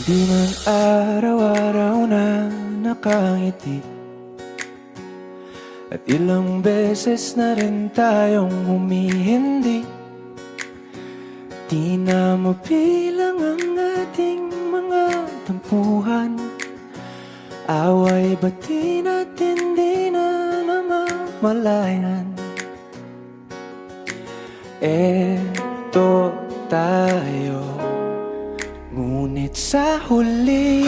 Di man araw-araw na nakangiti, at ilang beses na rin tayong humihindi. Di na mabilang ang ating mga tampuhan, away bati natin di na namamalayan. Eto tayo, ngunit sa huli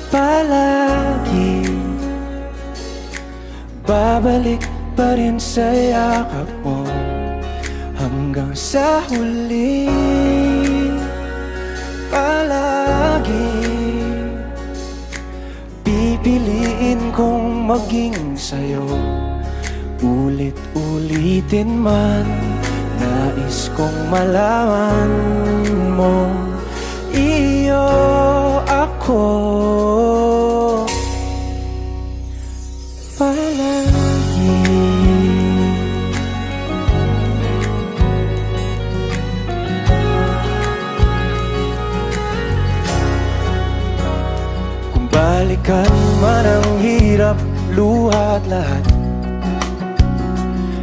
palagi babalik pa rin sa yakap mo. Hanggang sa huli palagi pipiliin kong maging sa'yo. Ulit-ulitin man, nais kong malaman mo, iyo ako palagi. Kung balikan man ang hirap, luha at lahat,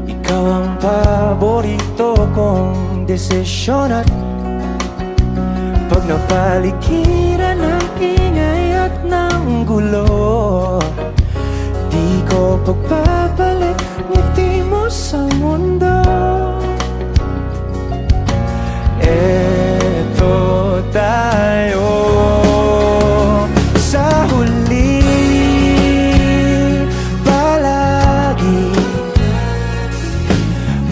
ikaw ang paborito kong desisyon. At pag napaligiran ng ingay at ng gulo, di ko pagbabalik ngiti mo sa mundo. Eto tayo sa huli palagi,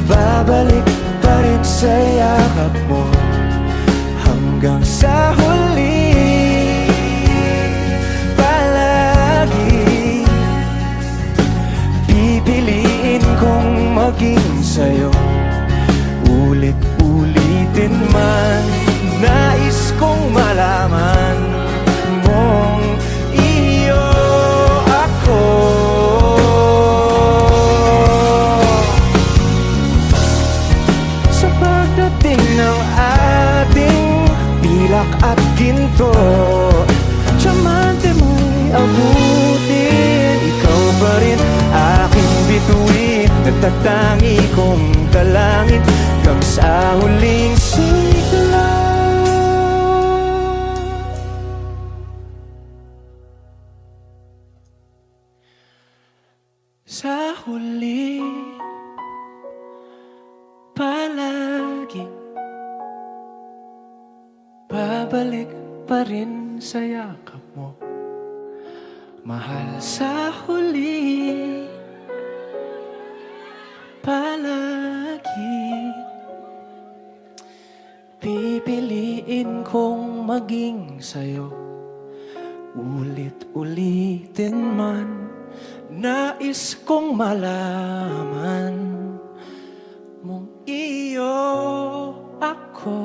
babalik pa rin sa yakap mo. Hanggang sa huli palagi pipiliin kong maging sa'yo. Ulit-ulitin man, nais kong malaman mong iyo ako. Sa pagdating ng ating pilak at ginto, tiyamante mo'y abutin, ikaw pa rin aking bituin. Nagtatangi kong kalangit hanggang sa huling sigla. Sa huli palagi babalik pa rin sa yakap mo, mahal. Sa huli palagi pipiliin kong maging sa'yo. Ulit-ulitin man, nais kong malaman mong iyo ako.